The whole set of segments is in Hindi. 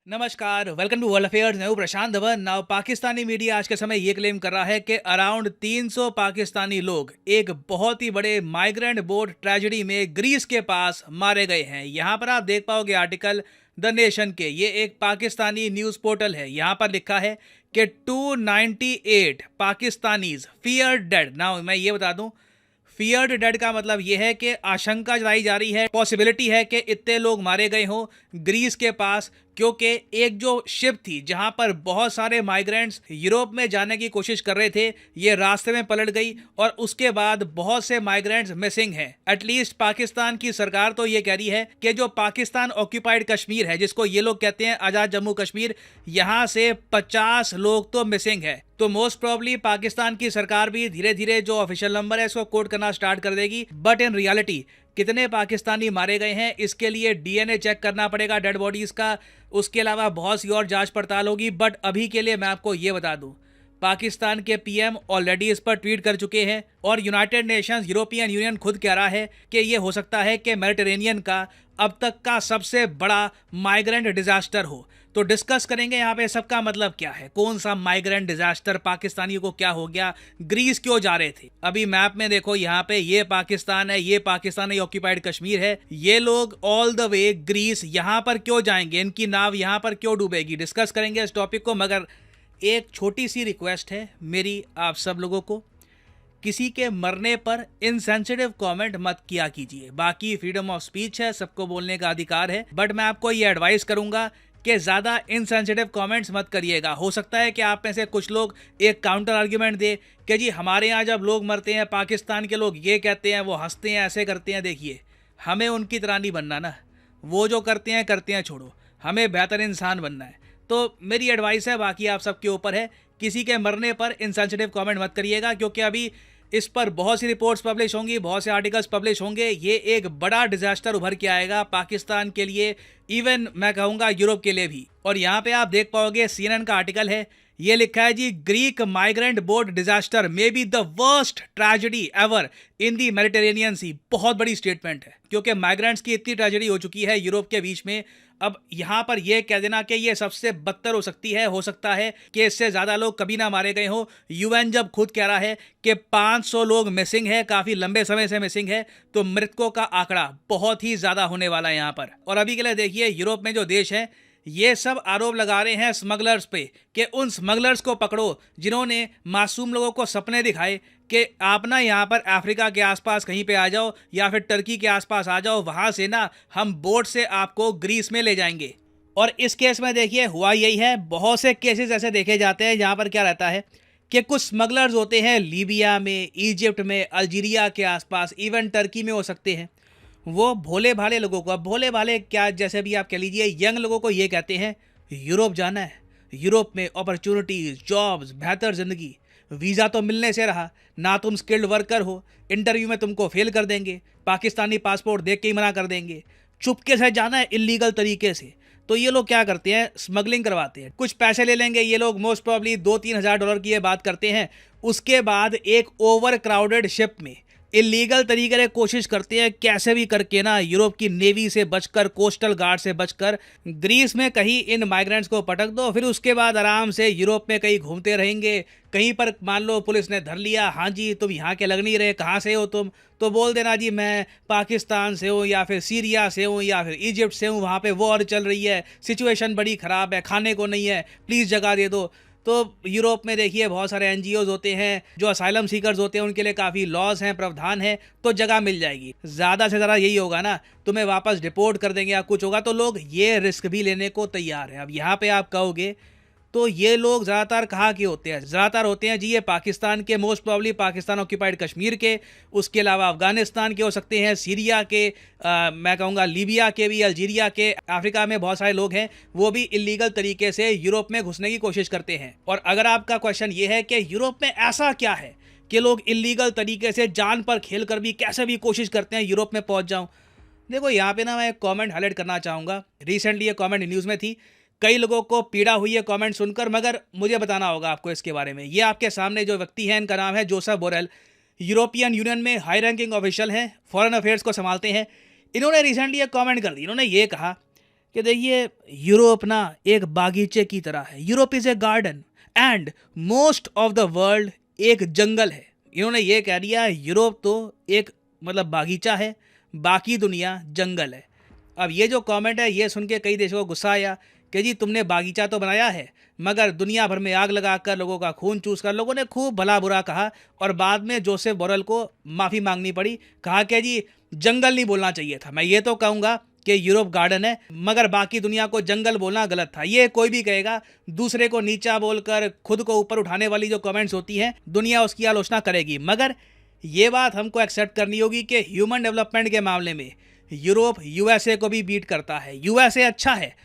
नमस्कार, वेलकम टू वर्ल्ड अफेयर्स। मैं हूं प्रशांत धवन। नाउ पाकिस्तानी मीडिया आज के समय ये क्लेम कर रहा है कि अराउंड 300 पाकिस्तानी लोग एक बहुत ही बड़े माइग्रेंट बोट ट्रेजेडी में ग्रीस के पास मारे गए हैं। यहाँ पर आप देख पाओगे आर्टिकल द नेशन के, ये एक पाकिस्तानी न्यूज़ पोर्टल है। यहाँ पर लिखा है कि 298 पाकिस्तानीज फियर डेड। नाउ मैं ये बता दूं, फियर्ड डेड का मतलब यह है कि आशंका जताई जा रही है, पॉसिबिलिटी है कि इतने लोग मारे गए हों ग्रीस के पास, क्योंकि एक जो शिप थी जहां पर बहुत सारे माइग्रेंट्स यूरोप में जाने की कोशिश कर रहे थे, ये रास्ते में पलट गई और उसके बाद बहुत से माइग्रेंट्स मिसिंग हैं। एटलीस्ट पाकिस्तान की सरकार तो ये कह रही है कि जो पाकिस्तान ऑक्यूपाइड कश्मीर है, जिसको ये लोग कहते हैं आज़ाद जम्मू कश्मीर, यहाँ से 50 लोग तो मिसिंग है। तो मोस्ट प्रॉब्ली पाकिस्तान की सरकार भी धीरे धीरे जो ऑफिशियल नंबर है इसको कोट करना स्टार्ट कर देगी। बट इन रियलिटी कितने पाकिस्तानी मारे गए हैं, इसके लिए डीएनए चेक करना पड़ेगा डेड बॉडीज का। उसके अलावा बहुत सी और जांच पड़ताल होगी। बट अभी के लिए मैं आपको ये बता दूं, पाकिस्तान के पीएम ऑलरेडी इस पर ट्वीट कर चुके हैं और यूनाइटेड नेशंस, यूरोपियन यूनियन खुद कह रहा है कि ये हो सकता है कि मेडिटेरेनियन का अब तक का सबसे बड़ा माइग्रेंट डिजास्टर हो। तो डिस्कस करेंगे यहाँ पे सबका मतलब क्या है, कौन सा माइग्रेंट डिजास्टर, पाकिस्तानियों को क्या हो गया, ग्रीस क्यों जा रहे थे। अभी मैप में देखो, यहाँ पे ये पाकिस्तान है, ये पाकिस्तान है, ऑक्यूपाइड कश्मीर है। ये लोग ऑल द वे ग्रीस यहाँ पर क्यों जाएंगे, इनकी नाव यहाँ पर क्यों डूबेगी, डिस्कस करेंगे इस टॉपिक को। मगर एक छोटी सी रिक्वेस्ट है मेरी आप सब लोगों को, किसी के मरने पर इनसेंसिटिव कमेंट मत किया कीजिए। बाकी फ्रीडम ऑफ स्पीच है, सबको बोलने का अधिकार है, बट मैं आपको ये एडवाइस करूंगा कि ज़्यादा इनसेंसिटिव कमेंट्स मत करिएगा। हो सकता है कि आप में से कुछ लोग एक काउंटर आर्ग्यूमेंट दे कि जी हमारे यहाँ जब लोग मरते हैं पाकिस्तान के लोग ये कहते हैं, वो हंसते हैं, ऐसे करते हैं। देखिए, हमें उनकी तरह नहीं बनना ना, वो जो करते हैं छोड़ो, हमें बेहतर इंसान बनना है। तो मेरी एडवाइस है, बाकी आप सबके ऊपर है, किसी के मरने पर इनसेंसिटिव कमेंट मत करिएगा, क्योंकि अभी इस पर बहुत सी रिपोर्ट्स पब्लिश होंगी, बहुत से आर्टिकल्स पब्लिश होंगे। ये एक बड़ा डिजास्टर उभर के आएगा पाकिस्तान के लिए, इवन मैं कहूँगा यूरोप के लिए भी। और यहाँ पे आप देख पाओगे सीएनएन का आर्टिकल है, ये लिखा है जी, Greek migrant boat disaster may be the worst tragedy ever in the Mediterranean sea. बहुत बड़ी स्टेटमेंट है, क्योंकि माइग्रेंट्स की इतनी ट्रेजेडी हो चुकी है यूरोप के बीच में। अब यहाँ पर यह कह देना कि ये सबसे बदतर हो सकती है, हो सकता है कि इससे ज़्यादा लोग कभी ना मारे गए हो। यूएन जब खुद कह रहा है कि 500 लोग मिसिंग है, काफ़ी लंबे समय से मिसिंग है, तो मृतकों का आंकड़ा बहुत ही ज़्यादा होने वाला है यहाँ पर। और अभी के लिए देखिए, यूरोप में जो देश है ये सब आरोप लगा रहे हैं स्मगलर्स पे कि उन स्मगलर्स को पकड़ो जिन्होंने मासूम लोगों को सपने दिखाए कि आप ना यहाँ पर अफ्रीका के आसपास कहीं पे आ जाओ या फिर टर्की के आसपास आ जाओ, वहाँ से ना हम बोट से आपको ग्रीस में ले जाएंगे। और इस केस में देखिए हुआ यही है। बहुत से केसेस ऐसे देखे जाते हैं जहाँ पर क्या रहता है कि कुछ स्मगलर्स होते हैं लीबिया में, इजिप्ट में, अल्जीरिया के आसपास, इवन टर्की में हो सकते हैं। वो भोले भाले लोगों को, अब भोले भाले क्या, जैसे भी आप कह लीजिए, यंग लोगों को ये कहते हैं यूरोप जाना है, यूरोप में अपॉर्चुनिटीज़, जॉब्स, बेहतर ज़िंदगी, वीज़ा तो मिलने से रहा ना, तुम स्किल्ड वर्कर हो, इंटरव्यू में तुमको फेल कर देंगे, पाकिस्तानी पासपोर्ट देख के ही मना कर देंगे, चुपके से जाना है इलीगल तरीके से। तो ये लोग क्या करते हैं, स्मगलिंग करवाते हैं, कुछ पैसे ले लेंगे ये लोग, मोस्ट प्रॉब्ली 2-3 हज़ार डॉलर की ये बात करते हैं। उसके बाद एक ओवर क्राउडेड शिप में इलीगल तरीके से कोशिश करते हैं कैसे भी करके ना यूरोप की नेवी से बचकर, कोस्टल गार्ड से बचकर ग्रीस में कहीं इन माइग्रेंट्स को पटक दो। फिर उसके बाद आराम से यूरोप में कहीं घूमते रहेंगे। कहीं पर मान लो पुलिस ने धर लिया, हाँ जी तुम यहाँ के लग नहीं रहे, कहाँ से हो तुम, तो बोल देना जी मैं पाकिस्तान से हूँ या फिर सीरिया से हूँ या फिर इजिप्ट से हूँ, वहाँ पे वॉर चल रही है, सिचुएशन बड़ी ख़राब है, खाने को नहीं है, प्लीज़ जगह दे दो। तो यूरोप में देखिए बहुत सारे एनजीओज होते हैं जो असाइलम सीकर्स होते हैं, उनके लिए काफ़ी लॉज हैं, प्रावधान है, तो जगह मिल जाएगी। ज़्यादा से ज़्यादा यही होगा ना, तुम्हें वापस डिपोर्ट कर देंगे या कुछ होगा, तो लोग ये रिस्क भी लेने को तैयार हैं। अब यहाँ पे आप कहोगे तो ये लोग ज़्यादातर कहाँ के होते हैं, ज़्यादातर होते हैं जी ये पाकिस्तान के, most probably Pakistan occupied Kashmir के, उसके अलावा अफगानिस्तान के हो सकते हैं, सीरिया के, मैं कहूँगा लीबिया के भी, अल्जीरिया के, अफ्रीका में बहुत सारे लोग हैं, वो भी इलीगल तरीके से यूरोप में घुसने की कोशिश करते हैं। और अगर आपका क्वेश्चन ये है कि यूरोप में ऐसा क्या है कि लोग इलीगल तरीके से जान पर खेल कर भी कैसे भी कोशिश करते हैं यूरोप में पहुँच जाऊँ, देखो यहाँ पे ना मैं एक कॉमेंट हाईलाइट करना चाहूँगा। रिसेंटली ये कॉमेंट न्यूज़ में थी, कई लोगों को पीड़ा हुई है कमेंट सुनकर, मगर मुझे बताना होगा आपको इसके बारे में। ये आपके सामने जो व्यक्ति है, इनका नाम है जोसेफ बोरेल, यूरोपियन यूनियन में हाई रैंकिंग ऑफिशियल हैं, फॉरेन अफेयर्स को संभालते हैं। इन्होंने रिसेंटली एक कमेंट कर दी। इन्होंने ये कहा कि देखिए यूरोप ना एक बागीचे की तरह है। Europe is a garden and most of the world एक जंगल है। इन्होंने ये कह दिया यूरोप तो एक मतलब बागीचा है, बाकी दुनिया जंगल है। अब ये जो कमेंट है ये सुन के कई देशों को गुस्सा आया कि जी तुमने बागीचा तो बनाया है मगर दुनिया भर में आग लगाकर लोगों का खून चूस कर, लोगों ने खूब भला बुरा कहा और बाद में जोसेफ बोरेल को माफ़ी मांगनी पड़ी। कहा कि जी जंगल नहीं बोलना चाहिए था। मैं ये तो कहूँगा कि यूरोप गार्डन है मगर बाकी दुनिया को जंगल बोलना गलत था। ये कोई भी कहेगा, दूसरे को नीचा बोलकर खुद को ऊपर उठाने वाली जो कमेंट्स होती हैं दुनिया उसकी आलोचना करेगी। मगर ये बात हमको एक्सेप्ट करनी होगी कि ह्यूमन डेवलपमेंट के मामले में यूरोप यूएसए को भी बीट करता है। यूएसए अच्छा है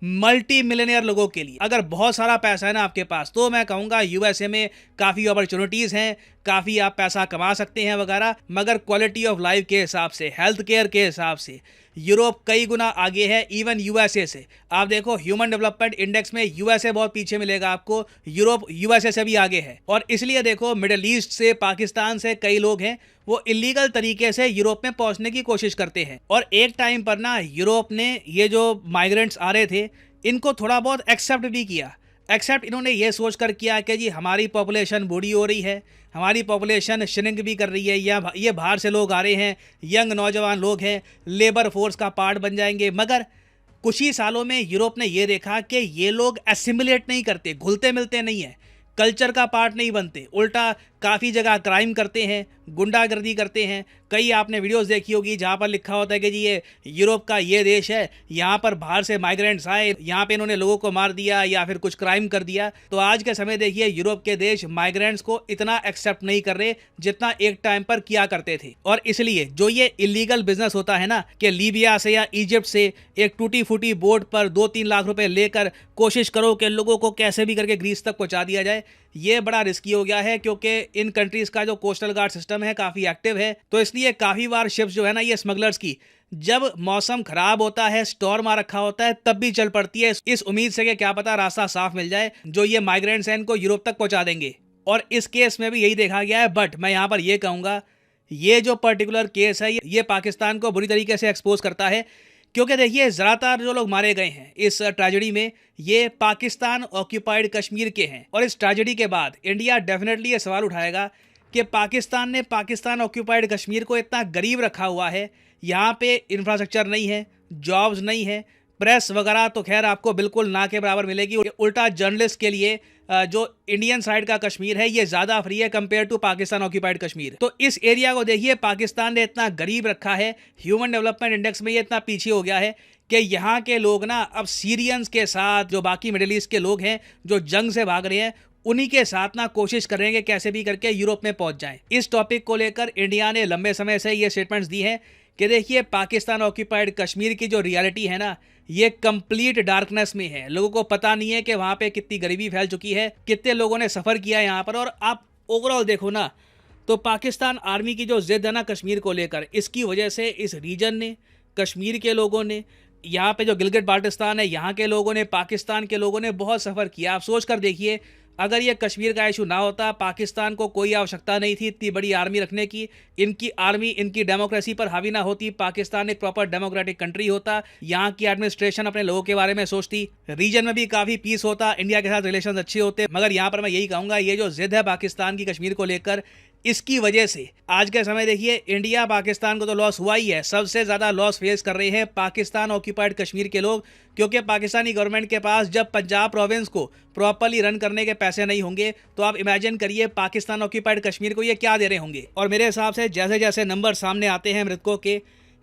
मल्टी मिलियनियर लोगों के लिए। अगर बहुत सारा पैसा है ना आपके पास तो मैं कहूँगा यूएसए में काफ़ी अपॉर्चुनिटीज़ हैं, काफ़ी आप पैसा कमा सकते हैं वगैरह। मगर क्वालिटी ऑफ लाइफ के हिसाब से, हेल्थ केयर के हिसाब से यूरोप कई गुना आगे है इवन यूएसए से। आप देखो ह्यूमन डेवलपमेंट इंडेक्स में यूएसए बहुत पीछे मिलेगा आपको, यूरोप यूएसए से भी आगे है। और इसलिए देखो मिडिल ईस्ट से, पाकिस्तान से कई लोग हैं वो इलीगल तरीके से यूरोप में पहुंचने की कोशिश करते हैं। और एक टाइम पर ना यूरोप ने ये जो माइग्रेंट्स आ रहे थे इनको थोड़ा बहुत एक्सेप्ट भी किया। एक्सेप्ट इन्होंने ये सोच कर किया कि जी हमारी पॉपुलेशन बूढ़ी हो रही है, हमारी पॉपुलेशन श्रिंक भी कर रही है, या ये बाहर से लोग आ रहे हैं, यंग नौजवान लोग हैं, लेबर फोर्स का पार्ट बन जाएंगे। मगर कुछ ही सालों में यूरोप ने ये देखा कि ये लोग एसिमिलेट नहीं करते, घुलते मिलते नहीं हैं, कल्चर का पार्ट नहीं बनते, उल्टा काफ़ी जगह क्राइम करते हैं, गुंडागर्दी करते हैं। कई आपने वीडियोस देखी होगी जहाँ पर लिखा होता है कि जी ये यूरोप का ये देश है, यहाँ पर बाहर से माइग्रेंट्स आए, यहाँ पे इन्होंने लोगों को मार दिया या फिर कुछ क्राइम कर दिया। तो आज के समय देखिए यूरोप के देश माइग्रेंट्स को इतना एक्सेप्ट नहीं कर रहे जितना एक टाइम पर किया करते थे। और इसलिए जो ये इलीगल बिजनेस होता है ना कि लीबिया से या इजिप्ट से एक टूटी फूटी बोट पर 2-3 लाख रुपए लेकर कोशिश करो कि लोगों को कैसे भी करके ग्रीस तक पहुंचा दिया जाए, ये बड़ा रिस्की हो गया है क्योंकि इन कंट्रीज का जो कोस्टल गार्ड सिस्टम है काफ़ी एक्टिव है। तो इसलिए काफ़ी बार शिप्स जो है ना ये स्मगलर्स की जब मौसम खराब होता है, स्टॉर्म आ रखा होता है, तब भी चल पड़ती है इस उम्मीद से कि क्या पता रास्ता साफ मिल जाए जो ये माइग्रेंट्स हैं इनको यूरोप तक पहुंचा देंगे। और इस केस में भी यही देखा गया है। बट मैं यहाँ पर यह कहूँगा ये जो पर्टिकुलर केस है ये पाकिस्तान को बुरी तरीके से एक्सपोज करता है क्योंकि देखिए ज़्यादातर जो लोग मारे गए हैं इस ट्रेजेडी में ये पाकिस्तान ऑक्यूपाइड कश्मीर के हैं। और इस ट्रेजेडी के बाद इंडिया डेफिनेटली ये सवाल उठाएगा कि पाकिस्तान ने पाकिस्तान ऑक्यूपाइड कश्मीर को इतना गरीब रखा हुआ है, यहाँ पे इंफ्रास्ट्रक्चर नहीं है, जॉब्स नहीं है, प्रेस वगैरह तो खैर आपको बिल्कुल ना के बराबर मिलेगी। उल्टा जर्नलिस्ट के लिए जो इंडियन साइड का कश्मीर है ये ज़्यादा फ्री है compare to Pakistan occupied Kashmir. तो इस एरिया को देखिए पाकिस्तान ने इतना गरीब रखा है, ह्यूमन डेवलपमेंट इंडेक्स में ये इतना पीछे हो गया है कि यहाँ के लोग ना अब सीरियंस के साथ जो बाकी मिडिल ईस्ट के लोग हैं जो जंग से भाग रहे हैं उन्हीं के साथ ना कोशिश करेंगे कैसे भी करके यूरोप में पहुंच जाएं। इस टॉपिक को लेकर इंडिया ने लंबे समय से ये स्टेटमेंट्स दी हैं कि देखिए पाकिस्तान ऑक्यूपाइड कश्मीर की जो रियलिटी है ना ये कंप्लीट डार्कनेस में है। लोगों को पता नहीं है कि वहाँ पे कितनी गरीबी फैल चुकी है, कितने लोगों ने सफ़र किया यहाँ पर। और आप ओवरऑल देखो ना तो पाकिस्तान आर्मी की जो जिद है ना कश्मीर को लेकर, इसकी वजह से इस रीजन ने, कश्मीर के लोगों ने, यहाँ पे जो गिलगित बाल्टिस्तान है यहाँ के लोगों ने, पाकिस्तान के लोगों ने बहुत सफ़र किया। आप सोच कर देखिए अगर ये कश्मीर का इशू ना होता, पाकिस्तान को कोई आवश्यकता नहीं थी इतनी बड़ी आर्मी रखने की, इनकी आर्मी इनकी डेमोक्रेसी पर हावी ना होती, पाकिस्तान एक प्रॉपर डेमोक्रेटिक कंट्री होता, यहाँ की एडमिनिस्ट्रेशन अपने लोगों के बारे में सोचती, रीजन में भी काफ़ी पीस होता, इंडिया के साथ रिलेशन अच्छे होते। मगर यहाँ पर मैं यही कहूँगा ये जो जिद है पाकिस्तान की कश्मीर को लेकर, इसकी वजह से आज के समय देखिए इंडिया पाकिस्तान को तो लॉस हुआ ही है, सबसे ज़्यादा लॉस फेस कर रहे हैं पाकिस्तान ऑक्यूपाइड कश्मीर के लोग क्योंकि पाकिस्तानी गवर्नमेंट के पास जब पंजाब प्रोविंस को प्रॉपरली रन करने के पैसे नहीं होंगे तो आप इमेजिन करिए पाकिस्तान ऑक्यूपाइड कश्मीर को ये क्या दे रहे होंगे। और मेरे हिसाब से जैसे जैसे नंबर सामने आते हैं मृतकों के,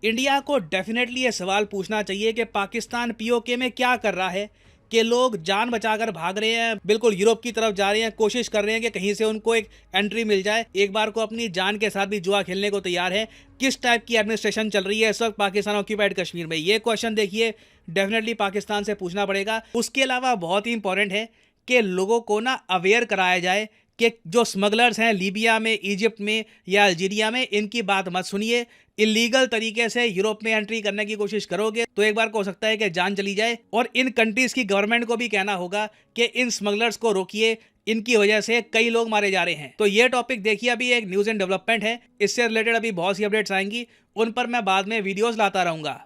इंडिया को डेफिनेटली ये सवाल पूछना चाहिए कि पाकिस्तान पीओके में क्या कर रहा है कि लोग जान बचाकर भाग रहे हैं, बिल्कुल यूरोप की तरफ जा रहे हैं, कोशिश कर रहे हैं कि कहीं से उनको एक एंट्री मिल जाए, एक बार को अपनी जान के साथ भी जुआ खेलने को तैयार है। किस टाइप की एडमिनिस्ट्रेशन चल रही है इस वक्त पाकिस्तान ऑक्यूपाइड कश्मीर में, ये क्वेश्चन देखिए डेफिनेटली पाकिस्तान से पूछना पड़ेगा। उसके अलावा बहुत ही इंपॉर्टेंट है कि लोगों को ना अवेयर कराया जाए कि जो स्मगलर्स हैं लीबिया में, इजिप्ट में या अल्जीरिया में, इनकी बात मत सुनिए। इलीगल तरीके से यूरोप में एंट्री करने की कोशिश करोगे तो एक बार को हो सकता है कि जान चली जाए। और इन कंट्रीज की गवर्नमेंट को भी कहना होगा कि इन स्मगलर्स को रोकिए, इनकी वजह से कई लोग मारे जा रहे हैं। तो ये टॉपिक देखिए अभी एक न्यूज़ एंड डेवलपमेंट है, इससे रिलेटेड अभी बहुत सी अपडेट्स आएंगी, उन पर मैं बाद में वीडियोज़ लाता रहूँगा।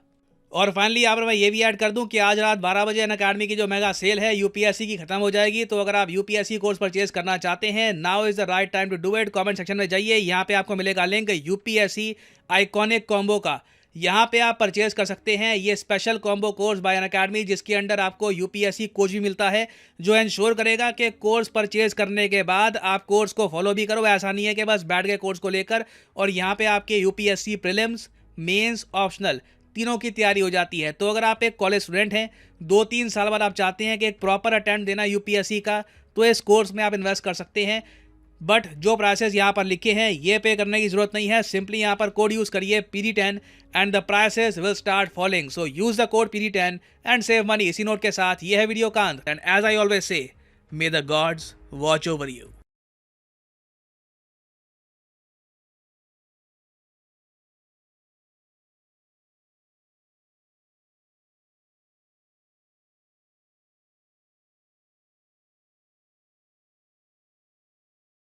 और फाइनली यहाँ पर मैं ये भी ऐड कर दूं कि आज रात 12 बजे अनअकैडमी की जो मेगा सेल है यूपीएससी की खत्म हो जाएगी। तो अगर आप यूपीएससी कोर्स परचेज करना चाहते हैं, now is the right time to do it. Comment section में जाइए, यहाँ पे आपको मिलेगा लिंक यूपीएससी आइकॉनिक कॉम्बो का। यहाँ पे आप परचेज कर सकते हैं ये special combo course buy Unacademy, जिसके अंडर आपको यूपीएससी कोच भी मिलता है, जो इंश्योर करेगा कि कोर्स परचेज करने के बाद आप कोर्स को फॉलो भी करो। ऐसा नहीं है कि बस बैठ गए कोर्स को लेकर और यहाँ पे आपके यूपीएससी प्रीलिम्स, मेंस, ऑप्शनल तीनों की तैयारी हो जाती है। तो अगर आप एक कॉलेज स्टूडेंट हैं, 2-3 साल बाद आप चाहते हैं कि एक प्रॉपर अटेम्प्ट देना यूपीएससी का, तो इस कोर्स में आप इन्वेस्ट कर सकते हैं। बट जो प्राइसेस यहाँ पर लिखे हैं ये पे करने की जरूरत नहीं है। सिंपली यहाँ पर कोड यूज करिए PD10 and the prices will start following. So use the code PD10 and save money. इसी नोट के साथ ये है वीडियो का अंत, and as I always say, may the gods watch over you.